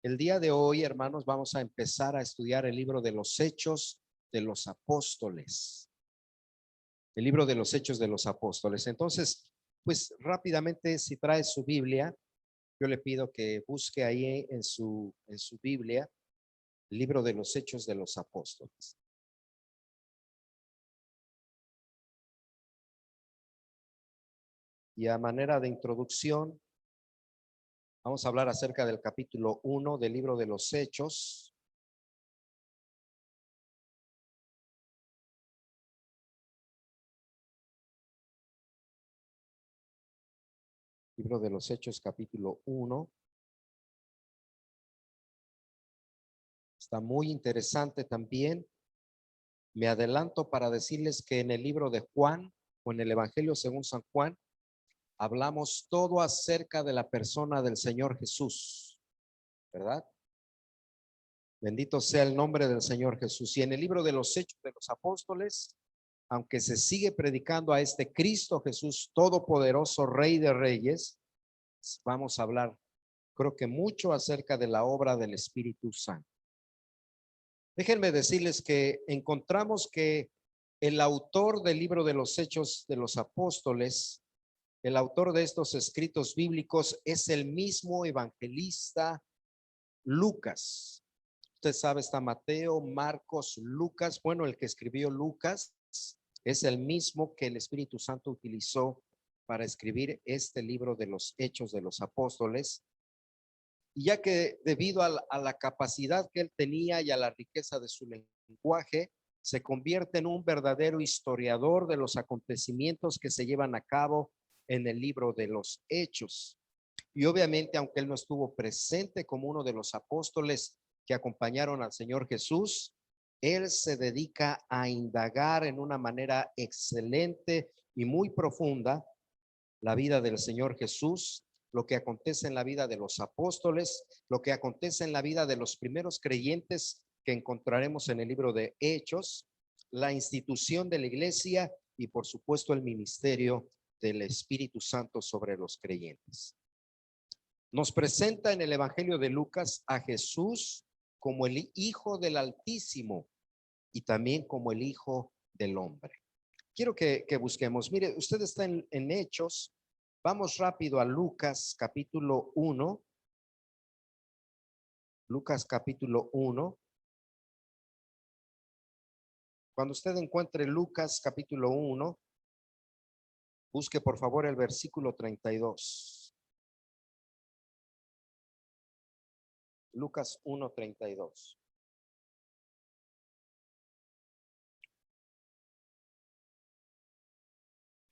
El día de hoy, hermanos, vamos a empezar a estudiar el libro de los Hechos de los Apóstoles. El libro de los Hechos de los Apóstoles. Entonces, pues rápidamente, si trae su Biblia, yo le pido que busque ahí en su Biblia el libro de los Hechos de los Apóstoles. Y a manera de introducción, vamos a hablar acerca del capítulo 1 del libro de los Hechos. Libro de los Hechos, capítulo 1. Está muy interesante también. Me adelanto para decirles que en el libro de Juan, o en el Evangelio según San Juan, hablamos todo acerca de la persona del Señor Jesús, ¿verdad? Bendito sea el nombre del Señor Jesús. Y en el libro de los Hechos de los Apóstoles, aunque se sigue predicando a este Cristo Jesús todopoderoso, Rey de Reyes, vamos a hablar, creo que mucho acerca de la obra del Espíritu Santo. Déjenme decirles que encontramos que el autor del libro de los Hechos de los Apóstoles, el autor de estos escritos bíblicos, es el mismo evangelista Lucas. Usted sabe, está Mateo, Marcos, Lucas. Bueno, el que escribió Lucas es el mismo que el Espíritu Santo utilizó para escribir este libro de los Hechos de los Apóstoles. Y ya que debido a la capacidad que él tenía y a la riqueza de su lenguaje, se convierte en un verdadero historiador de los acontecimientos que se llevan a cabo en el libro de los Hechos. Y obviamente, aunque él no estuvo presente como uno de los apóstoles que acompañaron al Señor Jesús, él se dedica a indagar en una manera excelente y muy profunda la vida del Señor Jesús, lo que acontece en la vida de los apóstoles, lo que acontece en la vida de los primeros creyentes que encontraremos en el libro de Hechos, la institución de la iglesia y por supuesto el ministerio del Espíritu Santo sobre los creyentes. Nos presenta en el Evangelio de Lucas a Jesús como el Hijo del Altísimo y también como el Hijo del Hombre. Quiero que busquemos. Mire, usted está en Hechos. Vamos rápido a Lucas capítulo 1. Lucas capítulo 1. Cuando usted encuentre Lucas capítulo 1, busque por favor el versículo 32. Lucas 1:32.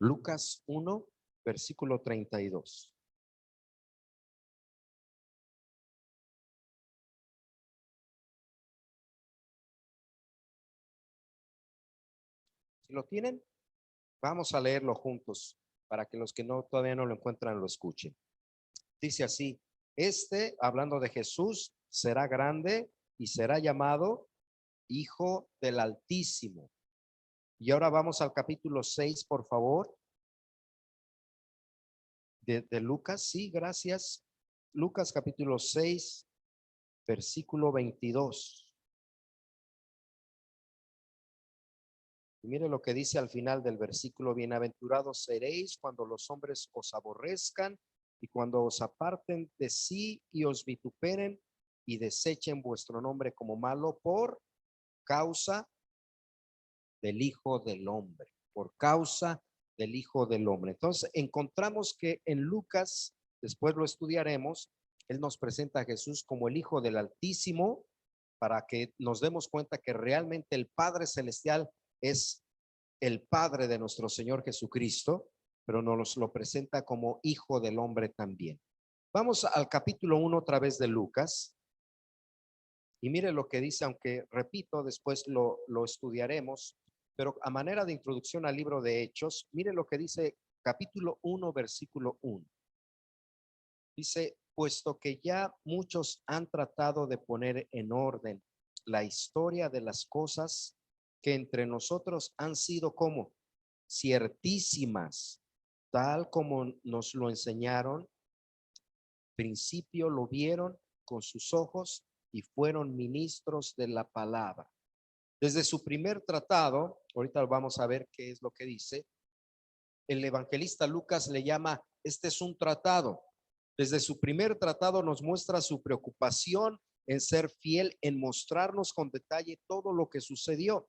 Lucas 1, versículo 32. Si lo tienen, vamos a leerlo juntos para que los que todavía no lo encuentran lo escuchen. Dice así: hablando de Jesús, será grande y será llamado Hijo del Altísimo. Y ahora vamos al capítulo 6, por favor, de Lucas. Sí, gracias. Lucas capítulo 6, versículo 22. Y mire lo que dice al final del versículo: bienaventurados seréis cuando los hombres os aborrezcan y cuando os aparten de sí y os vituperen y desechen vuestro nombre como malo por causa del Hijo del Hombre, por causa del Hijo del Hombre. Entonces encontramos que en Lucas, después lo estudiaremos, él nos presenta a Jesús como el Hijo del Altísimo, para que nos demos cuenta que realmente el Padre Celestial es el Padre de nuestro Señor Jesucristo, pero nos lo presenta como Hijo del Hombre también. Vamos al capítulo 1 otra vez de Lucas. Y mire lo que dice, aunque repito, después lo estudiaremos, pero a manera de introducción al libro de Hechos, mire lo que dice capítulo 1, versículo 1. Dice: puesto que ya muchos han tratado de poner en orden la historia de las cosas que entre nosotros han sido como ciertísimas, tal como nos lo enseñaron, principio lo vieron con sus ojos y fueron ministros de la palabra. Desde su primer tratado, ahorita vamos a ver qué es lo que dice, el evangelista Lucas le llama, este es un tratado. Desde su primer tratado nos muestra su preocupación en ser fiel, en mostrarnos con detalle todo lo que sucedió,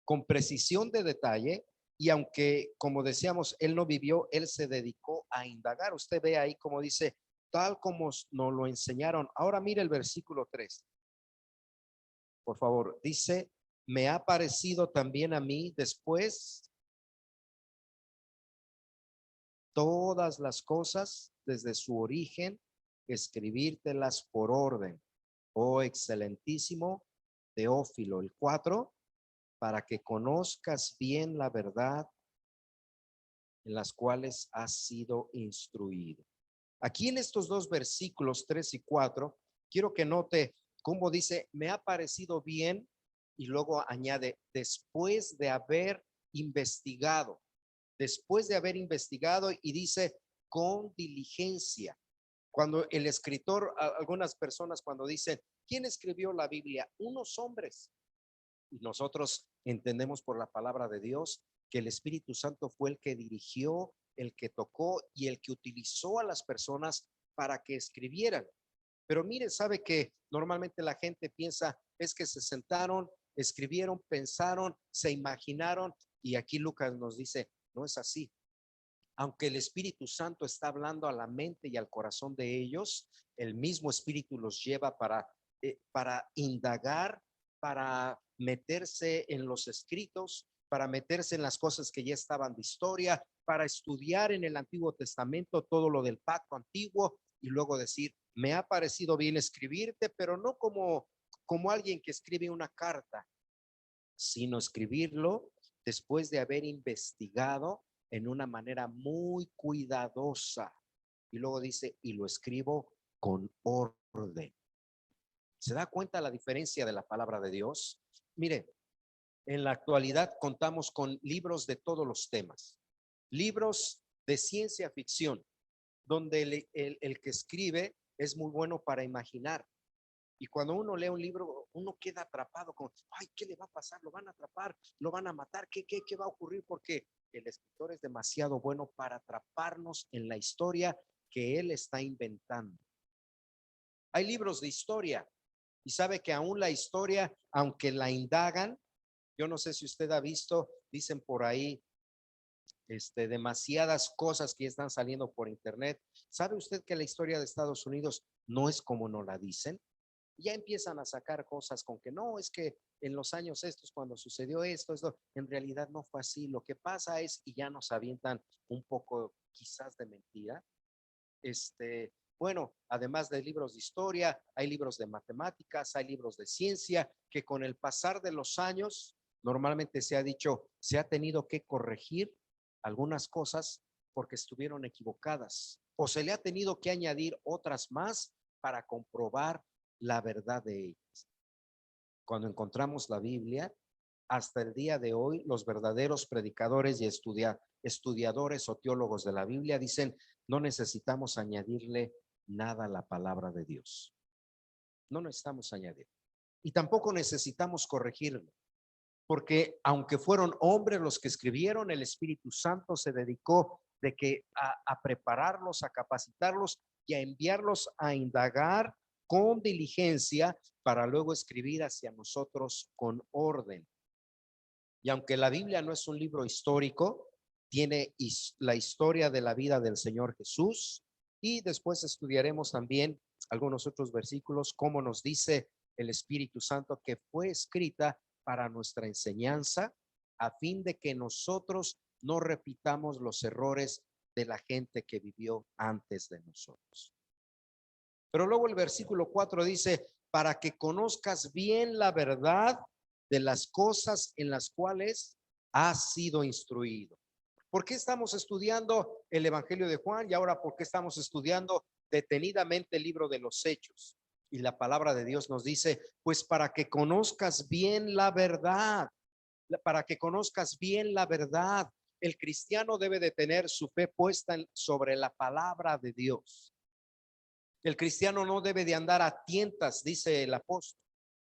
con precisión de detalle, y aunque, como decíamos, él no vivió, él se dedicó a indagar. Usted ve ahí como dice, tal como nos lo enseñaron. Ahora mire el versículo 3, por favor. Dice, me ha parecido también a mí después todas las cosas desde su origen, escribírtelas por orden, oh excelentísimo Teófilo. El 4, para que conozcas bien la verdad en las cuales has sido instruido. Aquí en estos dos versículos 3 y 4, quiero que note cómo dice, me ha parecido bien, y luego añade, después de haber investigado, y dice, con diligencia. Cuando el escritor, algunas personas cuando dicen, ¿quién escribió la Biblia? Unos hombres. Y nosotros entendemos por la palabra de Dios que el Espíritu Santo fue el que dirigió, el que tocó y el que utilizó a las personas para que escribieran. Pero mire, sabe que normalmente la gente piensa, es que se sentaron, escribieron, pensaron, se imaginaron, y aquí Lucas nos dice, no es así. Aunque el Espíritu Santo está hablando a la mente y al corazón de ellos, el mismo Espíritu los lleva para indagar, para meterse en los escritos, para meterse en las cosas que ya estaban de historia, para estudiar en el Antiguo Testamento todo lo del pacto antiguo y luego decir, me ha parecido bien escribirte, pero no como alguien que escribe una carta, sino escribirlo después de haber investigado en una manera muy cuidadosa. Y luego dice, y lo escribo con orden. ¿Se da cuenta la diferencia de la palabra de Dios? Mire, en la actualidad contamos con libros de todos los temas, libros de ciencia ficción, donde el que escribe es muy bueno para imaginar. Y cuando uno lee un libro, uno queda atrapado con, ay, ¿qué le va a pasar? ¿Lo van a atrapar? ¿Lo van a matar? ¿Qué va a ocurrir? Porque el escritor es demasiado bueno para atraparnos en la historia que él está inventando. Hay libros de historia y sabe que aún la historia, aunque la indagan, yo no sé si usted ha visto, dicen por ahí, demasiadas cosas que están saliendo por internet. ¿Sabe usted que la historia de Estados Unidos no es como nos la dicen? Ya empiezan a sacar cosas con que no, es que en los años estos, cuando sucedió esto, en realidad no fue así. Lo que pasa es, y ya nos avientan un poco quizás de mentira, bueno, además de libros de historia, hay libros de matemáticas, hay libros de ciencia, que con el pasar de los años, normalmente se ha dicho, se ha tenido que corregir algunas cosas porque estuvieron equivocadas, o se le ha tenido que añadir otras más para comprobar la verdad de ellas. Cuando encontramos la Biblia, hasta el día de hoy, los verdaderos predicadores y estudiadores o teólogos de la Biblia dicen, no necesitamos añadirle nada a la palabra de Dios. No necesitamos añadir. Y tampoco necesitamos corregirlo, porque aunque fueron hombres los que escribieron, el Espíritu Santo se dedicó a prepararlos, a capacitarlos y a enviarlos a indagar con diligencia para luego escribir hacia nosotros con orden. Y aunque la Biblia no es un libro histórico, tiene la historia de la vida del Señor Jesús, y después estudiaremos también algunos otros versículos, como nos dice el Espíritu Santo, que fue escrita para nuestra enseñanza, a fin de que nosotros no repitamos los errores de la gente que vivió antes de nosotros. Pero luego el versículo 4 dice, para que conozcas bien la verdad de las cosas en las cuales has sido instruido. ¿Por qué estamos estudiando el Evangelio de Juan? Y ahora, ¿por qué estamos estudiando detenidamente el libro de los Hechos? Y la palabra de Dios nos dice, pues para que conozcas bien la verdad, para que conozcas bien la verdad. El cristiano debe de tener su fe puesta sobre la palabra de Dios. El cristiano no debe de andar a tientas, dice el apóstol,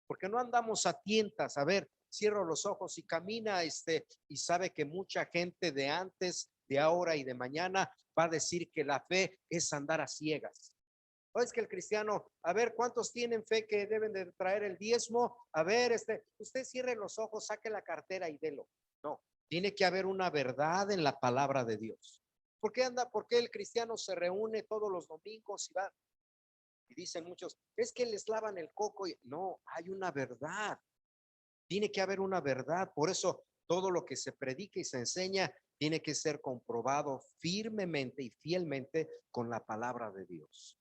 porque no andamos a tientas. A ver, cierro los ojos y camina y sabe que mucha gente de antes, de ahora y de mañana va a decir que la fe es andar a ciegas. O es que el cristiano, a ver, ¿cuántos tienen fe que deben de traer el diezmo? A ver, usted cierre los ojos, saque la cartera y délo. No, tiene que haber una verdad en la palabra de Dios. ¿Por qué el cristiano se reúne todos los domingos y va? Y dicen muchos, es que les lavan el coco. No, hay una verdad. Tiene que haber una verdad. Por eso todo lo que se predica y se enseña tiene que ser comprobado firmemente y fielmente con la palabra de Dios.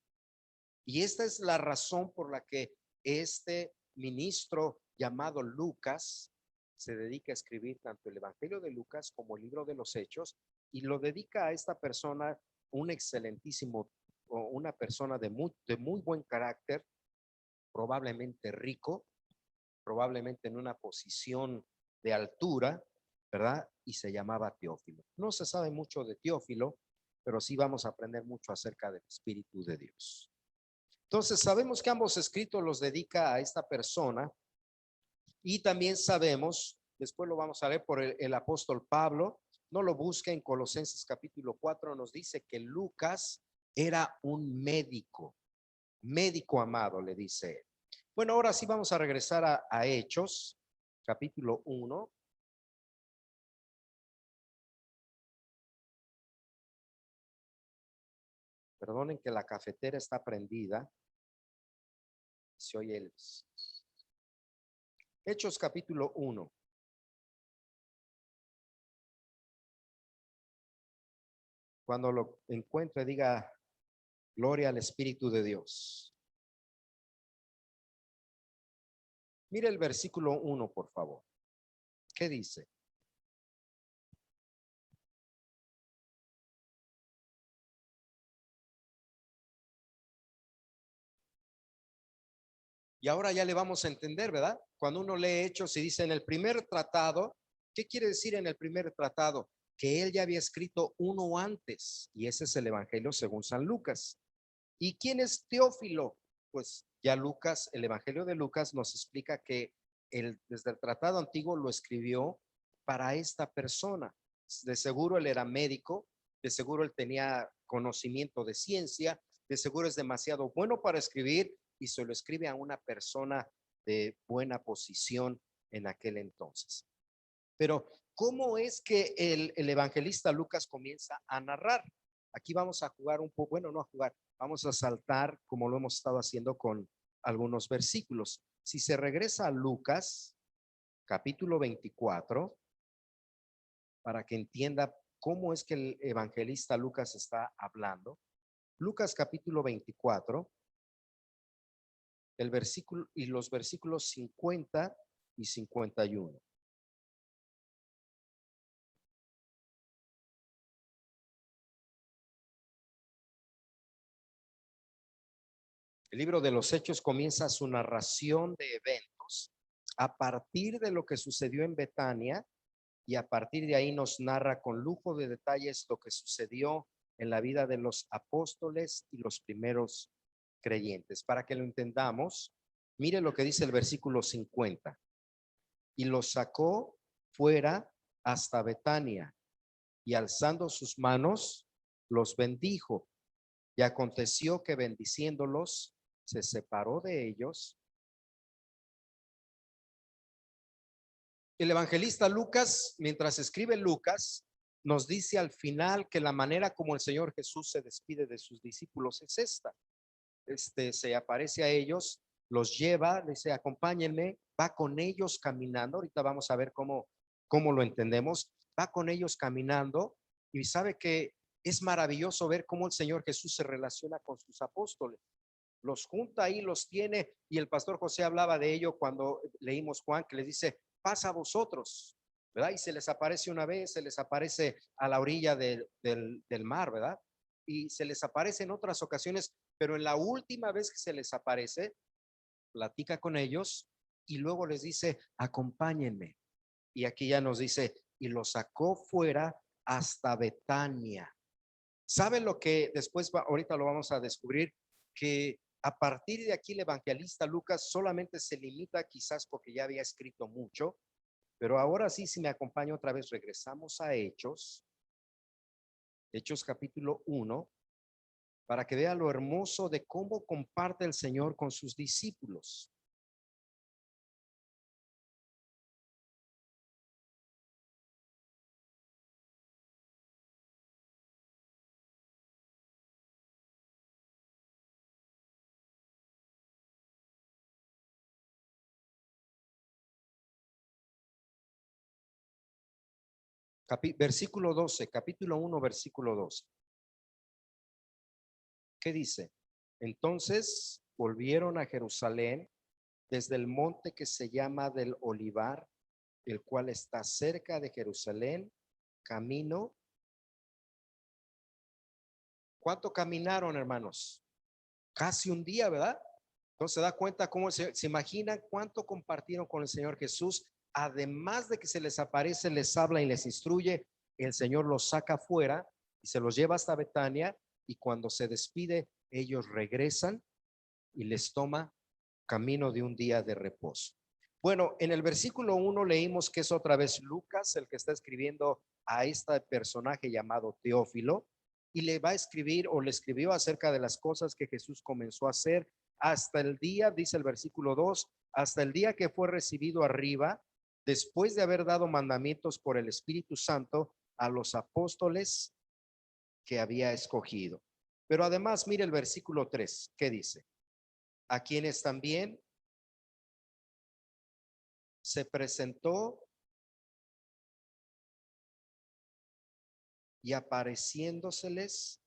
Y esta es la razón por la que este ministro llamado Lucas se dedica a escribir tanto el Evangelio de Lucas como el libro de los Hechos, y lo dedica a esta persona, un excelentísimo, o una persona de muy buen carácter, probablemente rico, probablemente en una posición de altura, ¿verdad? Y se llamaba Teófilo. No se sabe mucho de Teófilo, pero sí vamos a aprender mucho acerca del Espíritu de Dios. Entonces sabemos que ambos escritos los dedica a esta persona, y también sabemos, después lo vamos a ver por el apóstol Pablo, no lo busca en Colosenses capítulo 4, nos dice que Lucas era un médico amado, le dice. Bueno, ahora sí vamos a regresar a Hechos, capítulo 1. Perdonen que la cafetera está prendida. Se oye el... Hechos capítulo 1. Cuando lo encuentre, diga gloria al Espíritu de Dios. Mire el versículo 1, por favor. ¿Qué dice? Y ahora ya le vamos a entender, ¿verdad? Cuando uno lee Hechos y dice en el primer tratado, ¿qué quiere decir en el primer tratado? Que él ya había escrito uno antes, y ese es el Evangelio según San Lucas. ¿Y quién es Teófilo? Pues ya Lucas, el Evangelio de Lucas nos explica que desde el tratado antiguo lo escribió para esta persona. De seguro él era médico, de seguro él tenía conocimiento de ciencia, de seguro es demasiado bueno para escribir, y se lo escribe a una persona de buena posición en aquel entonces. Pero ¿cómo es que el evangelista Lucas comienza a narrar? Aquí vamos a jugar un poco, bueno, no a jugar, vamos a saltar como lo hemos estado haciendo con algunos versículos. Si se regresa a Lucas, capítulo 24, para que entienda cómo es que el evangelista Lucas está hablando. Lucas capítulo 24, el versículo y los versículos 50 y 51. El libro de los Hechos comienza su narración de eventos a partir de lo que sucedió en Betania, y a partir de ahí nos narra con lujo de detalles lo que sucedió en la vida de los apóstoles y los primeros creyentes. Para que lo entendamos, mire lo que dice el versículo 50. Y los sacó fuera hasta Betania, y alzando sus manos, los bendijo. Y aconteció que bendiciéndolos, se separó de ellos. El evangelista Lucas, mientras escribe Lucas, nos dice al final que la manera como el Señor Jesús se despide de sus discípulos es esta. Se aparece a ellos, los lleva, les dice, acompáñenme, va con ellos caminando. Ahorita vamos a ver cómo lo entendemos. Va con ellos caminando, y sabe que es maravilloso ver cómo el Señor Jesús se relaciona con sus apóstoles. Los junta ahí, los tiene, y el pastor José hablaba de ello cuando leímos Juan, que les dice, pasa a vosotros, ¿verdad? Y se les aparece una vez, se les aparece a la orilla del mar, ¿verdad? Y se les aparece en otras ocasiones, pero en la última vez que se les aparece, platica con ellos y luego les dice, acompáñenme. Y aquí ya nos dice, y lo sacó fuera hasta Betania. ¿Saben lo que después ahorita lo vamos a descubrir? que a partir de aquí el evangelista Lucas solamente se limita, quizás porque ya había escrito mucho, pero ahora sí, si me acompaña otra vez, regresamos a Hechos capítulo 1, para que vea lo hermoso de cómo comparte el Señor con sus discípulos. Versículo 12, capítulo 1, versículo 12. ¿Qué dice? Entonces volvieron a Jerusalén desde el monte que se llama del Olivar, el cual está cerca de Jerusalén, camino. ¿Cuánto caminaron, hermanos? Casi un día, ¿verdad? Entonces se da cuenta cómo se imaginan cuánto compartieron con el Señor Jesús. Además de que se les aparece, les habla y les instruye, el Señor los saca afuera y se los lleva hasta Betania, y cuando se despide, ellos regresan y les toma camino de un día de reposo. Bueno, en el versículo 1 leímos que es otra vez Lucas el que está escribiendo a este personaje llamado Teófilo, y le va a escribir, o le escribió, acerca de las cosas que Jesús comenzó a hacer hasta el día, dice el versículo 2, hasta el día que fue recibido arriba, después de haber dado mandamientos por el Espíritu Santo a los apóstoles que había escogido. Pero además, mire el versículo 3, ¿qué dice? A quienes también se presentó y apareciéndoseles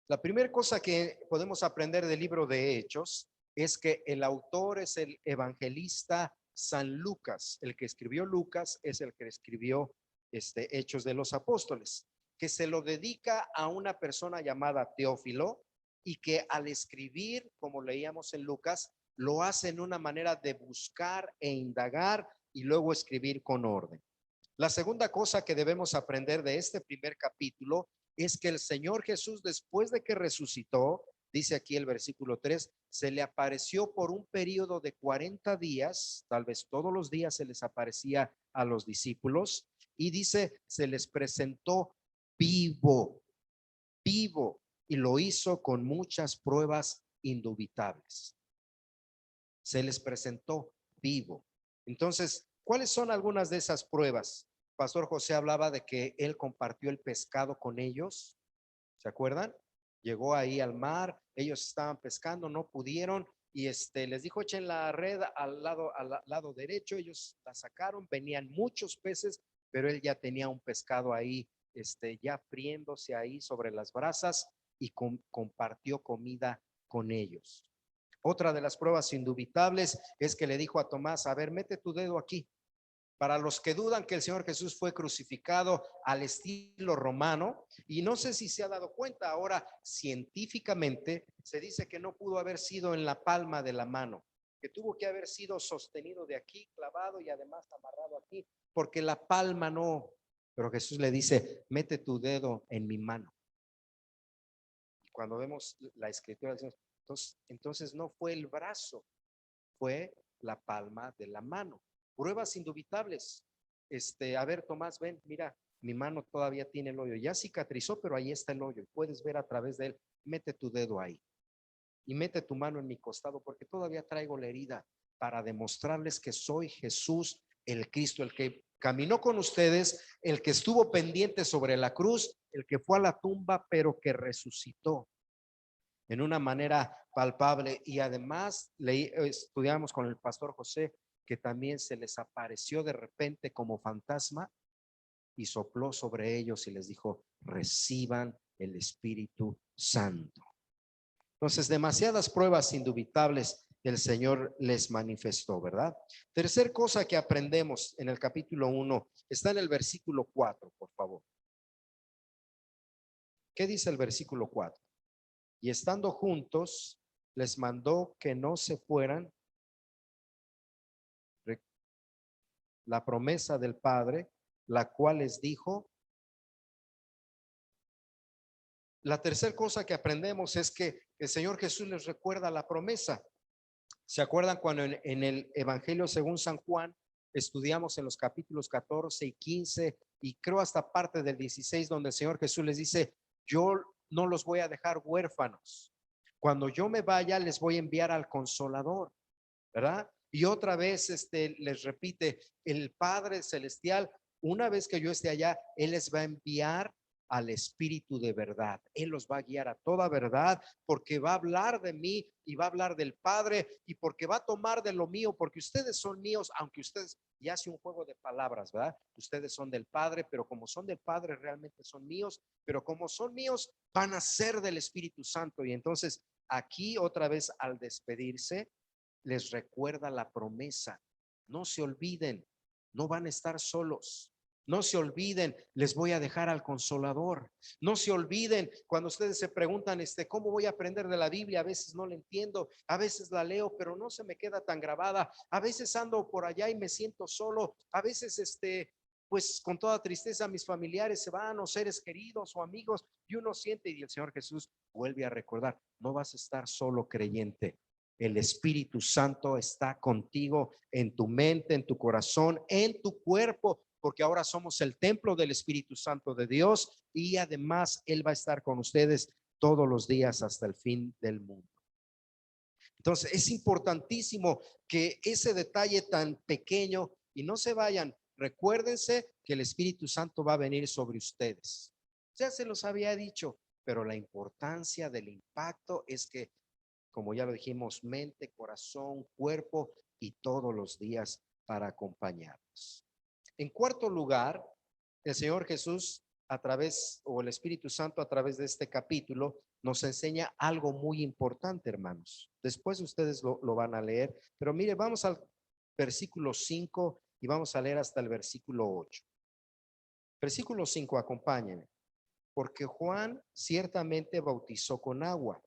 la primera cosa que podemos aprender del libro de Hechos es que el autor es el evangelista San Lucas. El que escribió Lucas es el que escribió Hechos de los Apóstoles, que se lo dedica a una persona llamada Teófilo, y que al escribir, como leíamos en Lucas, lo hace en una manera de buscar e indagar y luego escribir con orden. La segunda cosa que debemos aprender de este primer capítulo es que el Señor Jesús, después de que resucitó, dice aquí el versículo 3, se le apareció por un periodo de 40 días, tal vez todos los días se les aparecía a los discípulos, y dice, se les presentó vivo, vivo, y lo hizo con muchas pruebas indubitables. Se les presentó vivo. Entonces, ¿cuáles son algunas de esas pruebas? Pastor José hablaba de que él compartió el pescado con ellos. ¿Se acuerdan? Llegó ahí al mar, ellos estaban pescando, no pudieron, y les dijo, echen la red al lado derecho. Ellos la sacaron, venían muchos peces, pero él ya tenía un pescado ahí, ya friéndose ahí sobre las brasas, y compartió comida con ellos. Otra de las pruebas indubitables es que le dijo a Tomás, a ver, mete tu dedo aquí. Para los que dudan que el Señor Jesús fue crucificado al estilo romano, y no sé si se ha dado cuenta, ahora científicamente se dice que no pudo haber sido en la palma de la mano, que tuvo que haber sido sostenido de aquí, clavado, y además amarrado aquí, porque la palma no. Pero Jesús le dice, mete tu dedo en mi mano. Cuando vemos la escritura, entonces no fue el brazo, fue la palma de la mano. Pruebas indubitables. A ver, Tomás, ven, mira, mi mano todavía tiene el hoyo. Ya cicatrizó, pero ahí está el hoyo. Puedes ver a través de él. Mete tu dedo ahí y mete tu mano en mi costado, porque todavía traigo la herida, para demostrarles que soy Jesús, el Cristo, el que caminó con ustedes, el que estuvo pendiente sobre la cruz, el que fue a la tumba, pero que resucitó en una manera palpable. Y además estudiamos con el pastor José que también se les apareció de repente como fantasma y sopló sobre ellos y les dijo, reciban el Espíritu Santo. Entonces, demasiadas pruebas indubitables el Señor les manifestó, ¿verdad? Tercer cosa que aprendemos en el capítulo 1 está en el versículo 4, por favor. ¿Qué dice el versículo 4? Y estando juntos, les mandó que no se fueran. La promesa del Padre, la cual les dijo, La tercera cosa que aprendemos es que el Señor Jesús les recuerda la promesa. ¿Se acuerdan cuando en el Evangelio según San Juan estudiamos en los capítulos 14 y 15 y creo hasta parte del 16 donde el Señor Jesús les dice, yo no los voy a dejar huérfanos. Cuando yo me vaya les voy a enviar al Consolador, ¿verdad? Y otra vez les repite, el Padre Celestial, una vez que yo esté allá, Él les va a enviar al Espíritu de verdad. Él los va a guiar a toda verdad, porque va a hablar de mí y va a hablar del Padre y porque va a tomar de lo mío, porque ustedes son míos, aunque ustedes, y hace un juego de palabras, ¿verdad? Ustedes son del Padre, pero como son del Padre realmente son míos, pero como son míos van a ser del Espíritu Santo. Y entonces aquí otra vez al despedirse les recuerda la promesa. No se olviden, no van a estar solos. No se olviden, les voy a dejar al Consolador. No se olviden, cuando ustedes se preguntan, ¿cómo voy a aprender de la Biblia? A veces no la entiendo, a veces la leo, pero no se me queda tan grabada. A veces ando por allá y me siento solo. A veces, pues con toda tristeza mis familiares se van, o seres queridos o amigos, y uno siente, y el Señor Jesús vuelve a recordar, no vas a estar solo, creyente. El Espíritu Santo está contigo en tu mente, en tu corazón, en tu cuerpo, porque ahora somos el templo del Espíritu Santo de Dios y además Él va a estar con ustedes todos los días hasta el fin del mundo. Entonces es importantísimo que ese detalle tan pequeño, y no se vayan, recuérdense que el Espíritu Santo va a venir sobre ustedes. Ya se los había dicho, pero la importancia del impacto es que, como ya lo dijimos, mente, corazón, cuerpo y todos los días para acompañarnos. En cuarto lugar, el Señor Jesús a través, o el Espíritu Santo a través de este capítulo, nos enseña algo muy importante, hermanos. Después ustedes lo van a leer, pero mire, vamos al versículo 5 y vamos a leer hasta el versículo 8. Versículo 5, acompáñenme. Porque Juan ciertamente bautizó con agua,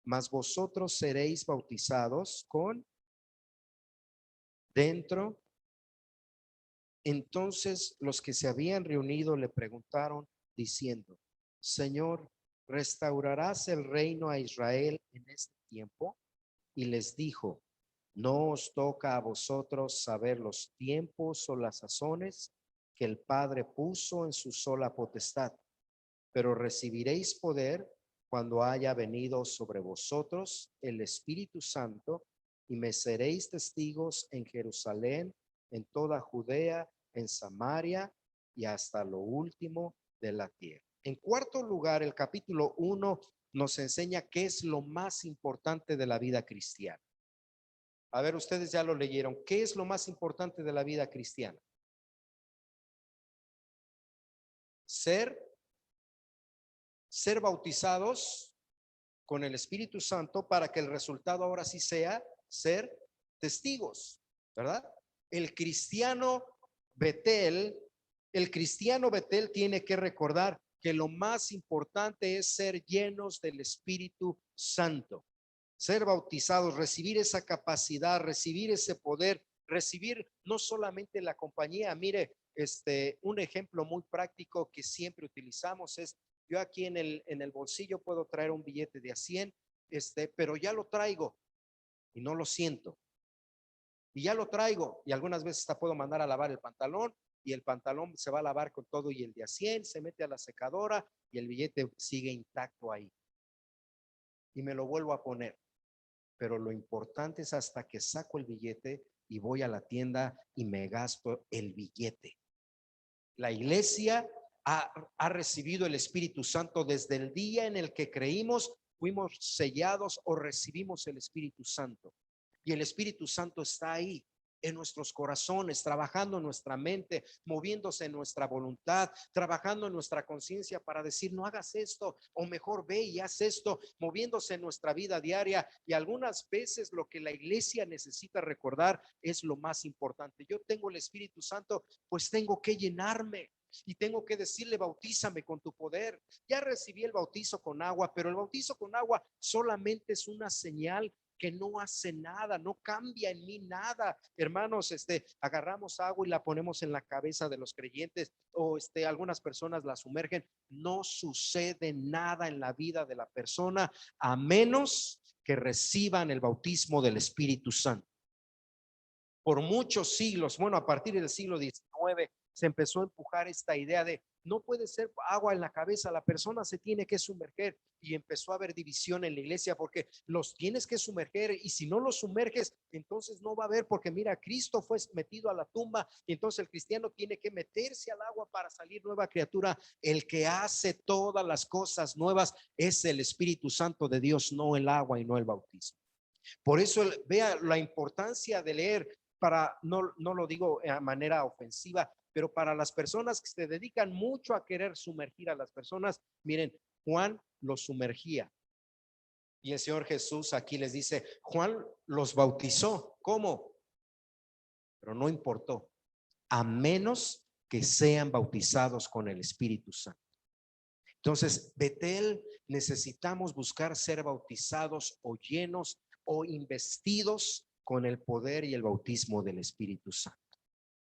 mas vosotros seréis bautizados con dentro. Entonces los que se habían reunido le preguntaron diciendo, Señor, ¿restaurarás el reino a Israel en este tiempo? Y les dijo, no os toca a vosotros saber los tiempos o las sazones que el Padre puso en su sola potestad, pero recibiréis poder cuando haya venido sobre vosotros el Espíritu Santo, y me seréis testigos en Jerusalén, en toda Judea, en Samaria y hasta lo último de la tierra. En cuarto lugar, el capítulo 1 nos enseña qué es lo más importante de la vida cristiana. A ver, ustedes ya lo leyeron. ¿Qué es lo más importante de la vida cristiana? Ser bautizados con el Espíritu Santo para que el resultado ahora sí sea ser testigos, ¿verdad? El cristiano Betel, tiene que recordar que lo más importante es ser llenos del Espíritu Santo, ser bautizados, recibir esa capacidad, recibir ese poder, recibir no solamente la compañía. Mire, un ejemplo muy práctico que siempre utilizamos es, yo aquí en el bolsillo puedo traer un billete de a 100, pero ya lo traigo y no lo siento. Y ya lo traigo y algunas veces hasta puedo mandar a lavar el pantalón y el pantalón se va a lavar con todo y el de a 100 se mete a la secadora y el billete sigue intacto ahí. Y me lo vuelvo a poner. Pero lo importante es hasta que saco el billete y voy a la tienda y me gasto el billete. La iglesia ha recibido el Espíritu Santo desde el día en el que creímos, fuimos sellados o recibimos el Espíritu Santo. Y el Espíritu Santo está ahí en nuestros corazones, trabajando en nuestra mente, moviéndose en nuestra voluntad, trabajando en nuestra conciencia para decir, no hagas esto, o mejor ve y haz esto, moviéndose en nuestra vida diaria. Y algunas veces lo que la iglesia necesita recordar es lo más importante. Yo tengo el Espíritu Santo, pues tengo que llenarme. Y tengo que decirle, bautízame con tu poder. Ya recibí el bautizo con agua, pero el bautizo con agua solamente es una señal que no hace nada, no cambia en mí nada. Hermanos, agarramos agua y la ponemos en la cabeza de los creyentes, o algunas personas la sumergen. No sucede nada en la vida de la persona a menos que reciban el bautismo del Espíritu Santo. Por muchos siglos, bueno, a partir del siglo XIX se empezó a empujar esta idea de no puede ser agua en la cabeza, la persona se tiene que sumerger, y empezó a haber división en la iglesia porque los tienes que sumerger, y si no los sumerges entonces no va a haber, porque mira, Cristo fue metido a la tumba y entonces el cristiano tiene que meterse al agua para salir nueva criatura. El que hace todas las cosas nuevas es el Espíritu Santo de Dios, no el agua y no el bautismo. Por eso vea la importancia de leer, para, no lo digo de manera ofensiva, pero para las personas que se dedican mucho a querer sumergir a las personas, miren, Juan los sumergía. Y el Señor Jesús aquí les dice, Juan los bautizó. ¿Cómo? Pero no importó, a menos que sean bautizados con el Espíritu Santo. Entonces, Betel, necesitamos buscar ser bautizados o llenos o investidos con el poder y el bautismo del Espíritu Santo.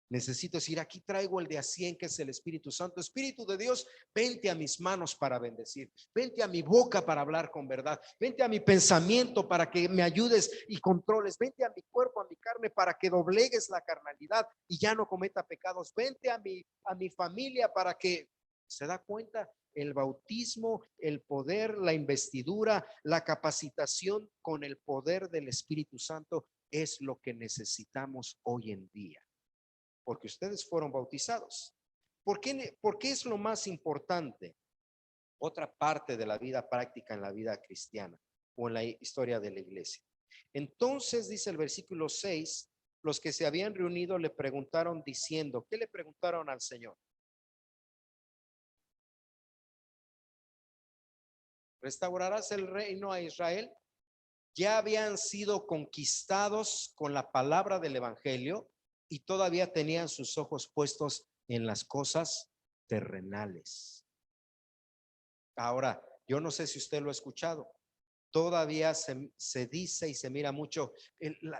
Necesito decir, aquí traigo el de a 100, que es el Espíritu Santo. Espíritu de Dios, vente a mis manos para bendecir, vente a mi boca para hablar con verdad, vente a mi pensamiento para que me ayudes y controles, vente a mi cuerpo, a mi carne, para que doblegues la carnalidad y ya no cometa pecados, vente a mi familia para que, ¿se da cuenta? El bautismo, el poder, la investidura, la capacitación con el poder del Espíritu Santo es lo que necesitamos hoy en día, porque ustedes fueron bautizados. ¿Por qué es lo más importante? Otra parte de la vida práctica en la vida cristiana o en la historia de la iglesia. Entonces dice el versículo 6, los que se habían reunido le preguntaron diciendo, ¿qué le preguntaron al Señor? ¿Restaurarás el reino a Israel? Ya habían sido conquistados con la palabra del evangelio y todavía tenían sus ojos puestos en las cosas terrenales. Ahora, yo no sé si usted lo ha escuchado, todavía se dice y se mira mucho,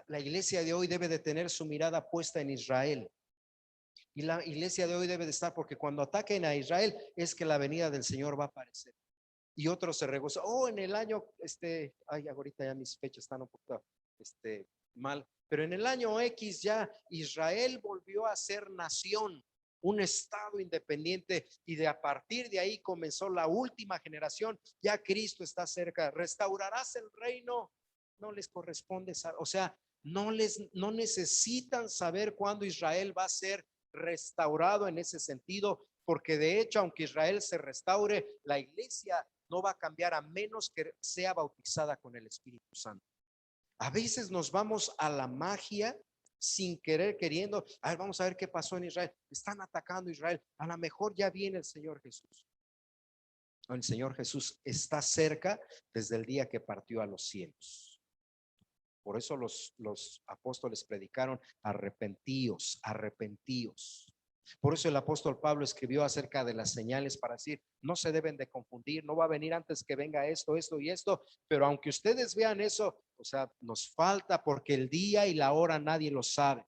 la iglesia de hoy debe de tener su mirada puesta en Israel. Y la iglesia de hoy debe de estar, porque cuando ataquen a Israel es que la venida del Señor va a aparecer. Y otros se regozan, en el año, ahorita ya mis fechas están un poco, mal, pero en el año X ya Israel volvió a ser nación, un estado independiente, y de a partir de ahí comenzó la última generación. Ya Cristo está cerca. ¿Restaurarás el reino? No les corresponde, o sea, no necesitan saber cuándo Israel va a ser restaurado en ese sentido, porque de hecho, aunque Israel se restaure, la iglesia no va a cambiar a menos que sea bautizada con el Espíritu Santo. A veces nos vamos a la magia sin querer, queriendo. A ver, vamos a ver qué pasó en Israel. Están atacando a Israel. A lo mejor ya viene el Señor Jesús. El Señor Jesús está cerca desde el día que partió a los cielos. Por eso los apóstoles predicaron: arrepentíos, arrepentíos. Por eso el apóstol Pablo escribió acerca de las señales, para decir, no se deben de confundir, no va a venir antes que venga esto, esto y esto. Pero aunque ustedes vean eso, o sea, nos falta, porque el día y la hora nadie lo sabe.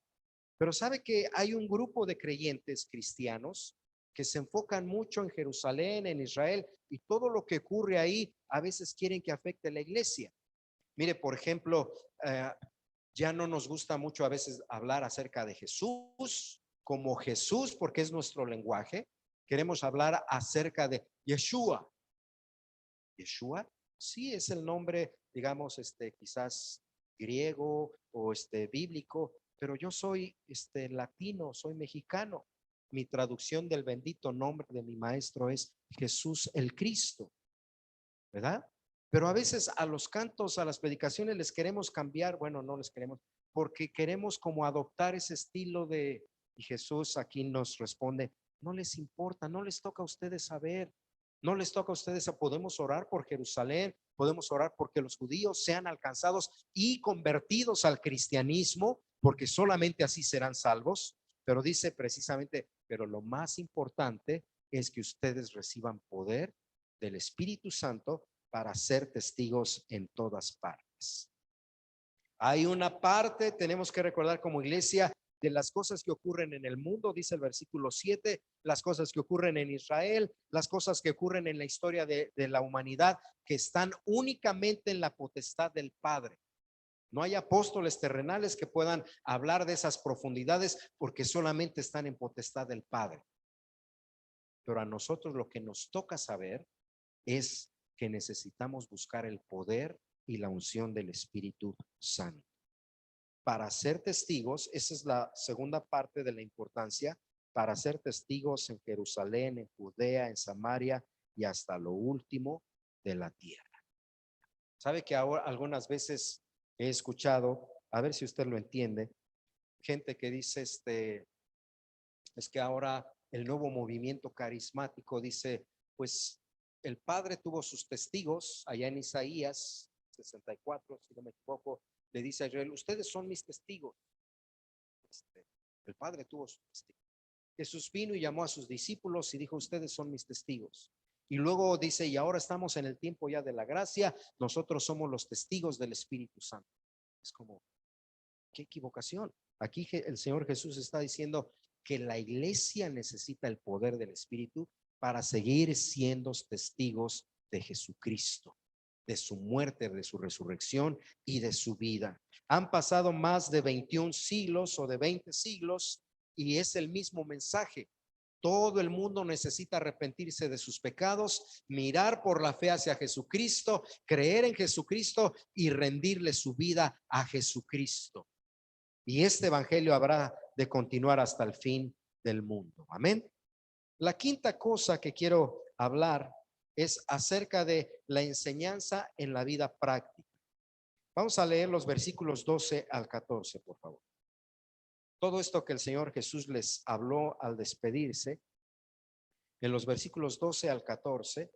Pero sabe que hay un grupo de creyentes cristianos que se enfocan mucho en Jerusalén, en Israel, y todo lo que ocurre ahí a veces quieren que afecte a la iglesia. Mire, por ejemplo, ya no nos gusta mucho a veces hablar acerca de Jesús como Jesús, porque es nuestro lenguaje. Queremos hablar acerca de Yeshua. Yeshua, sí, es el nombre, digamos, quizás griego o bíblico, pero yo soy latino, soy mexicano. Mi traducción del bendito nombre de mi maestro es Jesús el Cristo, ¿verdad? Pero a veces a los cantos, a las predicaciones les queremos cambiar. Bueno, no les queremos, porque queremos como adoptar ese estilo de, y Jesús aquí nos responde, no les importa, no les toca a ustedes saber, no les toca a ustedes. Podemos orar por Jerusalén, podemos orar porque los judíos sean alcanzados y convertidos al cristianismo, porque solamente así serán salvos. Pero dice precisamente, pero lo más importante es que ustedes reciban poder del Espíritu Santo para ser testigos en todas partes. Hay una parte, tenemos que recordar como iglesia, de las cosas que ocurren en el mundo, dice el versículo 7, las cosas que ocurren en Israel, las cosas que ocurren en la historia de la humanidad, que están únicamente en la potestad del Padre. No hay apóstoles terrenales que puedan hablar de esas profundidades porque solamente están en potestad del Padre. Pero a nosotros lo que nos toca saber es que necesitamos buscar el poder y la unción del Espíritu Santo. Para ser testigos, esa es la segunda parte de la importancia, para ser testigos en Jerusalén, en Judea, en Samaria y hasta lo último de la tierra. ¿Sabe que ahora algunas veces he escuchado, a ver si usted lo entiende, gente que dice es que ahora el nuevo movimiento carismático dice, pues el Padre tuvo sus testigos allá en Isaías 64, si no me equivoco, le dice a Israel, ustedes son mis testigos. El Padre tuvo sus testigos. Jesús vino y llamó a sus discípulos y dijo, ustedes son mis testigos. Y luego dice, y ahora estamos en el tiempo ya de la gracia, nosotros somos los testigos del Espíritu Santo. Es como, qué equivocación. Aquí el Señor Jesús está diciendo que la iglesia necesita el poder del Espíritu para seguir siendo testigos de Jesucristo, de su muerte, de su resurrección y de su vida. Han pasado más de 21 siglos o de 20 siglos y es el mismo mensaje. Todo el mundo necesita arrepentirse de sus pecados, mirar por la fe hacia Jesucristo, creer en Jesucristo y rendirle su vida a Jesucristo. Y este evangelio habrá de continuar hasta el fin del mundo. Amén. La quinta cosa que quiero hablar es acerca de la enseñanza en la vida práctica. Vamos a leer los versículos 12 al 14, por favor. Todo esto que el Señor Jesús les habló al despedirse, en los versículos 12 al 14,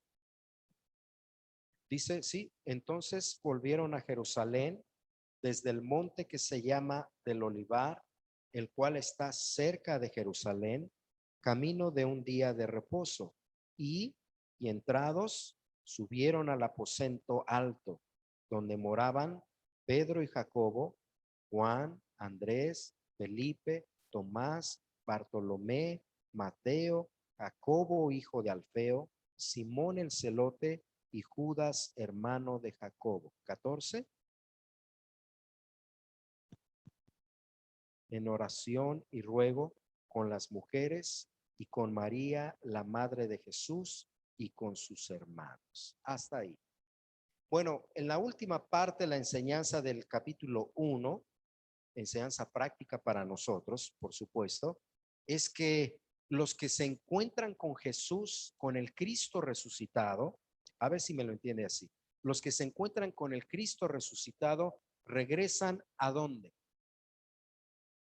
dice, sí, entonces volvieron a Jerusalén desde el monte que se llama del Olivar, el cual está cerca de Jerusalén, camino de un día de reposo, y entrados subieron al aposento alto, donde moraban Pedro y Jacobo, Juan, Andrés, Felipe, Tomás, Bartolomé, Mateo, Jacobo, hijo de Alfeo, Simón el celote y Judas, hermano de Jacobo. 14. En oración y ruego con las mujeres y con María, la madre de Jesús, y con sus hermanos. Hasta ahí. Bueno, en la última parte, la enseñanza del capítulo 1, enseñanza práctica para nosotros, por supuesto, es que los que se encuentran con Jesús, con el Cristo resucitado, a ver si me lo entiende así, los que se encuentran con el Cristo resucitado regresan ¿a dónde?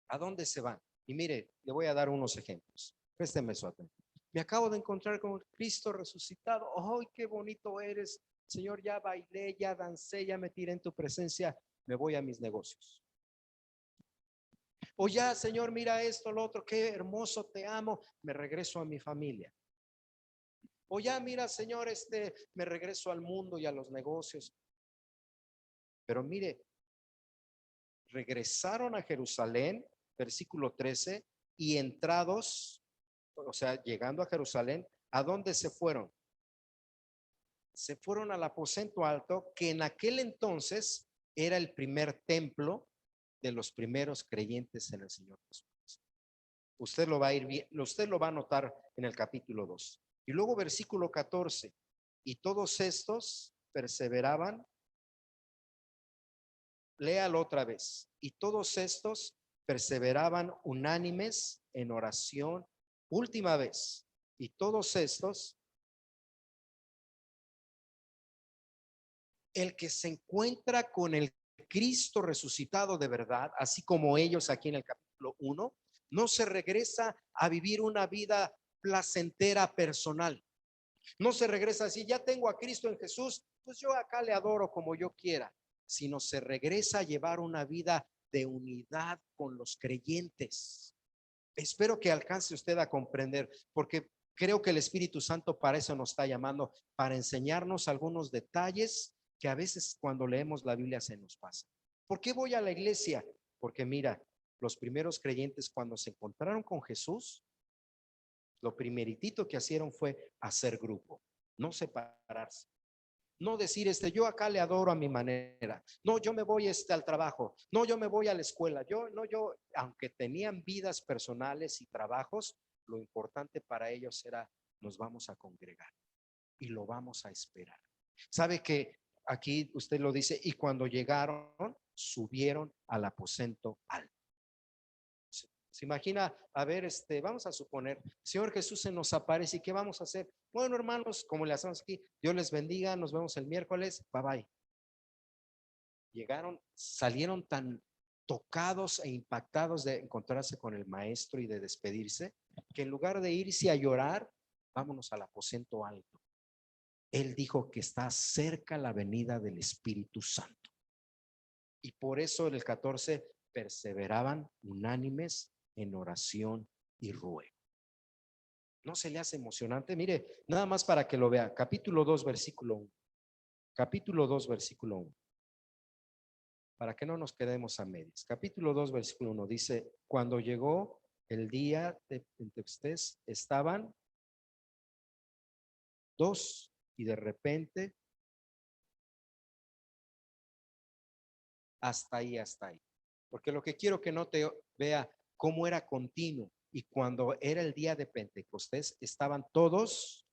¿A dónde se van? Y mire, le voy a dar unos ejemplos. Présteme su atención. Me acabo de encontrar con Cristo resucitado. ¡Ay, qué bonito eres! Señor, ya bailé, ya dancé, ya me tiré en tu presencia. Me voy a mis negocios. O ya, Señor, mira esto, lo otro, qué hermoso, te amo. Me regreso a mi familia. O ya, mira, Señor, me regreso al mundo y a los negocios. Pero mire, regresaron a Jerusalén, versículo 13, y entrados, o sea, llegando a Jerusalén, ¿a dónde se fueron? Se fueron al aposento alto, que en aquel entonces era el primer templo de los primeros creyentes en el Señor Jesús. Usted lo va a ir bien, usted lo va a notar en el capítulo 2. Y luego versículo 14, y todos estos perseveraban. Léalo otra vez. Y todos estos perseveraban unánimes en oración. Última vez. Y todos estos, el que se encuentra con el Cristo resucitado de verdad, así como ellos aquí en el capítulo 1, no se regresa a vivir una vida placentera personal. No se regresa así, ya tengo a Cristo en Jesús, pues yo acá le adoro como yo quiera, sino se regresa a llevar una vida de unidad con los creyentes. Espero que alcance usted a comprender, porque creo que el Espíritu Santo para eso nos está llamando, para enseñarnos algunos detalles que a veces cuando leemos la Biblia se nos pasa. ¿Por qué voy a la iglesia? Porque mira, los primeros creyentes cuando se encontraron con Jesús, lo primeritito que hicieron fue hacer grupo, no separarse. No decir, yo acá le adoro a mi manera. No, yo me voy al trabajo. No, yo me voy a la escuela. Aunque tenían vidas personales y trabajos, lo importante para ellos era, nos vamos a congregar y lo vamos a esperar. ¿Sabe que aquí usted lo dice? Y cuando llegaron, subieron al aposento alto. Se imagina, a ver, vamos a suponer, Señor Jesús se nos aparece, ¿y qué vamos a hacer? Bueno, hermanos, como le hacemos aquí, Dios les bendiga, nos vemos el miércoles, bye bye. Salieron tan tocados e impactados de encontrarse con el maestro y de despedirse, que en lugar de irse a llorar, vámonos al aposento alto. Él dijo que está cerca la venida del Espíritu Santo. Y por eso en el 14 perseveraban unánimes en oración y ruego. ¿No se le hace emocionante? Mire, nada más para que lo vea. Capítulo 2, versículo 1. Capítulo 2, versículo 1. Para que no nos quedemos a medias. Capítulo 2, versículo 1 dice, cuando llegó el día de Pentecostés, estaban dos y de repente hasta ahí. Porque lo que quiero que note, vea cómo era continuo. Y cuando era el día de Pentecostés, estaban todos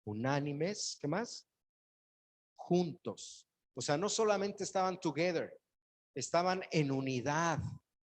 unánimes, ¿qué más? Juntos. O sea, no solamente estaban together, estaban en unidad,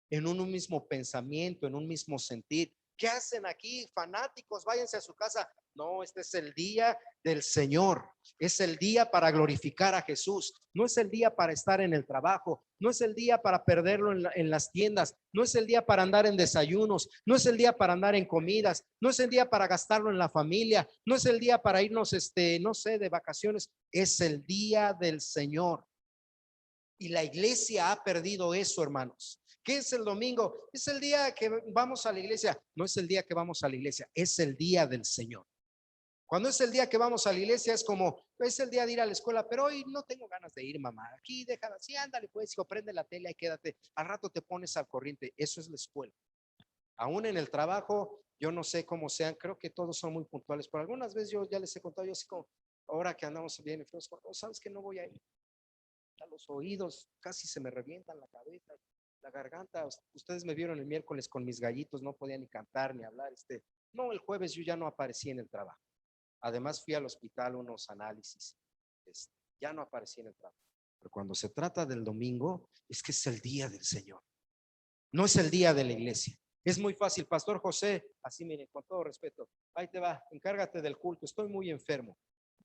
en un mismo pensamiento, en un mismo sentir. ¿Qué hacen aquí, fanáticos? Váyanse a su casa. No, este es el día del Señor. Es el día para glorificar a Jesús. No es el día para estar en el trabajo. No es el día para perderlo en las tiendas. No es el día para andar en desayunos. No es el día para andar en comidas. No es el día para gastarlo en la familia. No es el día para irnos, no sé, de vacaciones. Es el día del Señor. Y la iglesia ha perdido eso, hermanos. ¿Qué es el domingo? Es el día que vamos a la iglesia. No es el día que vamos a la iglesia, es el día del Señor. Cuando es el día que vamos a la iglesia es como, es el día de ir a la escuela, pero hoy no tengo ganas de ir, mamá. Aquí déjala, sí, ándale pues, hijo, prende la tele y quédate. Al rato te pones al corriente. Eso es la escuela. Aún en el trabajo, yo no sé cómo sean, creo que todos son muy puntuales, pero algunas veces yo ya les he contado, yo así como, ahora que andamos bien, sabes que no voy a ir. A los oídos, casi se me revientan la cabeza, la garganta. Ustedes me vieron el miércoles con mis gallitos, no podía ni cantar ni hablar. No, el jueves yo ya no aparecí en el trabajo. Además fui al hospital unos análisis. Ya no aparecí en el trabajo. Pero cuando se trata del domingo, es que es el día del Señor. No es el día de la iglesia. Es muy fácil, Pastor José, así miren, con todo respeto, ahí te va, encárgate del culto, estoy muy enfermo.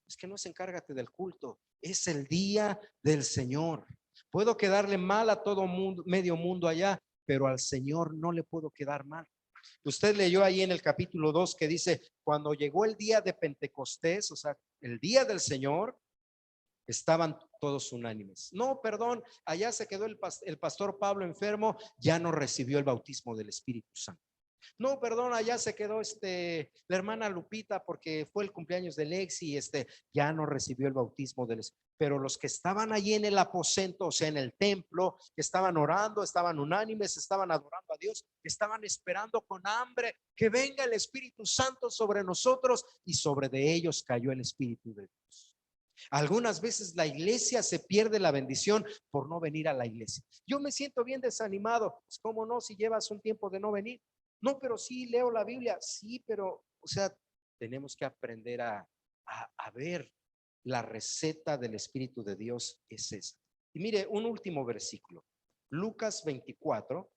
Es que no es encárgate del culto, es el día del Señor. Puedo quedarle mal a todo mundo, medio mundo allá, pero al Señor no le puedo quedar mal. Usted leyó ahí en el capítulo 2 que dice, cuando llegó el día de Pentecostés, o sea, el día del Señor, estaban todos unánimes. No, perdón, allá se quedó el pastor Pablo enfermo, ya no recibió el bautismo del Espíritu Santo. No, perdón, allá se quedó la hermana Lupita porque fue el cumpleaños del ex y ya no recibió el bautismo del Espíritu. Pero los que estaban allí en el aposento, o sea, en el templo, estaban orando, estaban unánimes, estaban adorando a Dios, estaban esperando con hambre que venga el Espíritu Santo sobre nosotros, y sobre de ellos cayó el Espíritu de Dios. Algunas veces la iglesia se pierde la bendición por no venir a la iglesia. Yo me siento bien desanimado. Pues, ¿cómo no? Si llevas un tiempo de no venir. No, pero sí leo la Biblia. Sí, pero, o sea, tenemos que aprender a ver la receta del Espíritu de Dios es esa. Y mire, un último versículo. Lucas 24,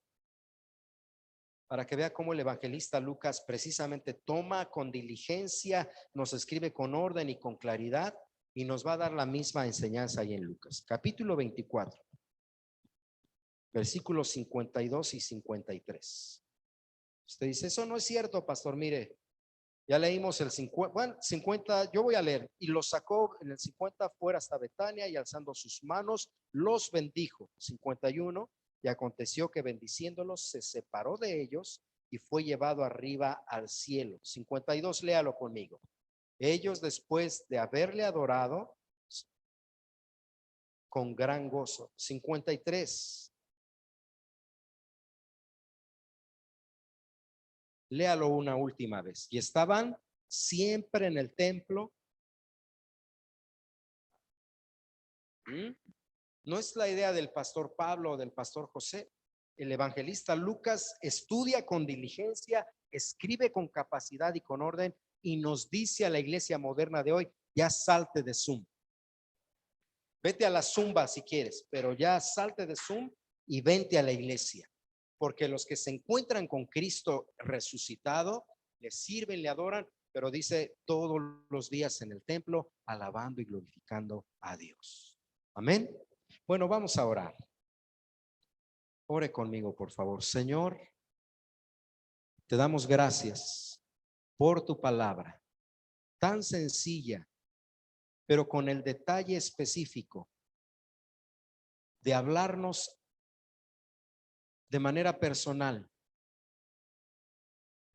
para que vea cómo el evangelista Lucas precisamente toma con diligencia, nos escribe con orden y con claridad, y nos va a dar la misma enseñanza ahí en Lucas. Capítulo 24, versículos 52 y 53. Usted dice, eso no es cierto, pastor. Mire, ya leímos el 50, bueno, 50, yo voy a leer. Y los sacó en el 50 fuera hasta Betania, y alzando sus manos, los bendijo. 51, y aconteció que bendiciéndolos, se separó de ellos y fue llevado arriba al cielo. 52, léalo conmigo. Ellos, después de haberle adorado, con gran gozo. 53. Léalo una última vez. Y estaban siempre en el templo. No es la idea del pastor Pablo o del pastor José. El evangelista Lucas estudia con diligencia, escribe con capacidad y con orden, y nos dice a la iglesia moderna de hoy: ya salte de Zoom. Vete a la Zumba si quieres, pero ya salte de Zoom y vente a la iglesia. Porque los que se encuentran con Cristo resucitado, le sirven, le adoran, pero dice todos los días en el templo, alabando y glorificando a Dios. Amén. Bueno, vamos a orar. Ore conmigo, por favor. Señor, te damos gracias por tu palabra, tan sencilla, pero con el detalle específico de hablarnos de manera personal.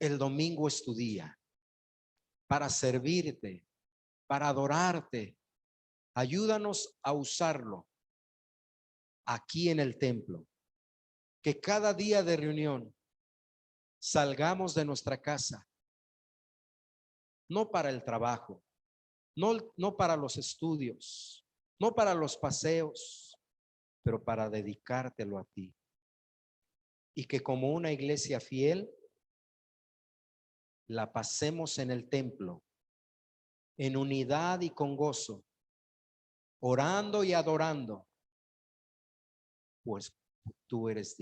El domingo es tu día para servirte, para adorarte. Ayúdanos a usarlo aquí en el templo. Que cada día de reunión salgamos de nuestra casa, no para el trabajo, no para los estudios, no para los paseos, pero para dedicártelo a ti. Y que como una iglesia fiel, la pasemos en el templo, en unidad y con gozo, orando y adorando, pues tú eres digno.